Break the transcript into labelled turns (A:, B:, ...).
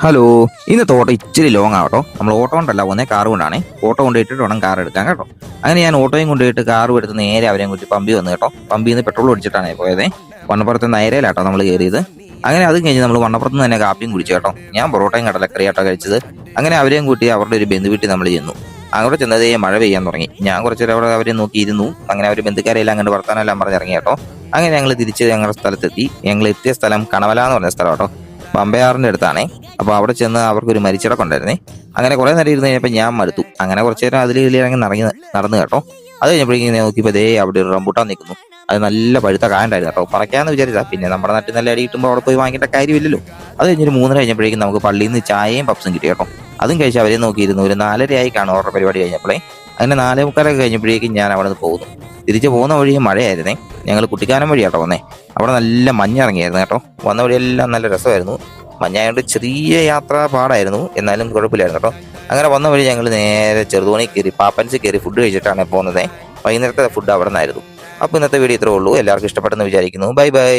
A: Hello. ഇന്നത്തെ auto ഇച്ചിരി long ആവട്ടോ. നമ്മൾ ഓട്ടോ കൊണ്ടല്ല പോകുന്നത്, കാർ കൊണ്ടാണ്. ഓട്ടോ കൊണ്ടുപോയിട്ട് വേണം കാർ എടുക്കാൻ കേട്ടോ. അങ്ങനെ ഞാൻ ഓട്ടോയും കൊണ്ടുപോയിട്ട് കാറും എടുത്ത് നേരെ അവരെയും കുറിച്ച് പമ്പി വന്നു കേട്ടോ. പമ്പിൽ നിന്ന് പെട്രോൾ അടിച്ചിട്ടാണ് പോയത്. വണ്ണപ്പുറത്ത് നയരയിലാട്ടോ നമ്മൾ കയറിയത്. അങ്ങനെ അതും കഴിഞ്ഞ് നമ്മൾ വണ്ണപ്പുറത്ത് നിന്ന് തന്നെ കാപ്പിയും കുടിച്ചു കേട്ടോ. ഞാൻ പൊറോട്ടയും കടലക്കറിയാട്ടോ കഴിച്ചത്. അങ്ങനെ അവരെയും കൂട്ടി അവരുടെ ഒരു ബന്ധു വീട്ടിൽ നമ്മൾ ചെന്നു. അവിടെ ചെന്നതേ മഴ പെയ്യാൻ തുടങ്ങി. ഞാൻ കുറച്ചേരം അവിടെ അവരെ നോക്കിയിരുന്നു. അങ്ങനെ അവർ ബന്ധുക്കാരെല്ലാം കണ്ട് വർത്താനെല്ലാം പറഞ്ഞിറങ്ങി കേട്ടോ. അങ്ങനെ ഞങ്ങൾ തിരിച്ച് ഞങ്ങളുടെ സ്ഥലത്തെത്തി. ഞങ്ങൾ എത്തിയ സ്ഥലം കണവല എന്ന് പറഞ്ഞ സ്ഥലം കേട്ടോ. പമ്പയാറിന്റെ അടുത്താണേ. അപ്പൊ അവിടെ ചെന്ന് അവർക്കൊരു മരിച്ചടക്കം ഉണ്ടായിരുന്നേ. അങ്ങനെ കുറെ നേരം ഇരുന്ന് കഴിഞ്ഞപ്പോൾ ഞാൻ മടുത്തു. അങ്ങനെ കുറച്ചു നേരം അതിൽ ഇറങ്ങി നടന്നു കേട്ടോ. അത് കഴിഞ്ഞപ്പോഴേക്കും നോക്കിയപ്പോൾ ദേ അവിടെ ഒരു റംബൂട്ടാൻ നിൽക്കുന്നു. അത് നല്ല പഴുത്ത കായുണ്ടായിരുന്നു കേട്ടോ. പറിക്കാന്ന് വിചാരിച്ചാ, പിന്നെ നമ്മുടെ നാട്ടിൽ നല്ല അടി കിട്ടുമ്പോൾ അവിടെ പോയി വാങ്ങിക്കേണ്ട കാര്യമില്ലല്ലോ. അത് കഴിഞ്ഞൊരു 3:30 കഴിഞ്ഞപ്പോഴേക്കും നമുക്ക് പള്ളിയിൽ നിന്ന് ചായയും പപ്സും കിട്ടി കേട്ടോ. അതും കഴിച്ച് അവരെ നോക്കിയിരുന്നു. ഒരു 4:30 ആയി കാണും അവരുടെ പരിപാടി കഴിഞ്ഞപ്പോഴേ. അങ്ങനെ 4:45 കഴിഞ്ഞപ്പോഴേക്കും ഞാൻ അവിടെ നിന്ന് പോകുന്നു. തിരിച്ചു പോകുന്ന വഴി മഴയായിരുന്നേ. ഞങ്ങൾ കുട്ടിക്കാനം വഴിയാട്ടോ വന്നേ. അവിടെ നല്ല മഞ്ഞിറങ്ങിയായിരുന്നു കേട്ടോ. വന്ന വഴിയെല്ലാം നല്ല രസമായിരുന്നു. മഞ്ഞായതുകൊണ്ട് ചെറിയ യാത്ര പാടായിരുന്നു, എന്നാലും കുഴപ്പമില്ലായിരുന്നു കേട്ടോ. അങ്ങനെ വന്ന വഴി ഞങ്ങൾ നേരെ ചെറുതോണി കയറി പാപ്പൻസ് കയറി ഫുഡ് കഴിച്ചിട്ടാണ് പോകുന്നത്. വൈകുന്നേരത്തെ ഫുഡ് അവിടെ നിന്നായിരുന്നു. അപ്പോൾ ഇന്നത്തെ വീഡിയോ ഇത്രേ ഉള്ളൂ. എല്ലാവർക്കും ഇഷ്ടപ്പെട്ടെന്ന് വിചാരിക്കുന്നു. Bye bye.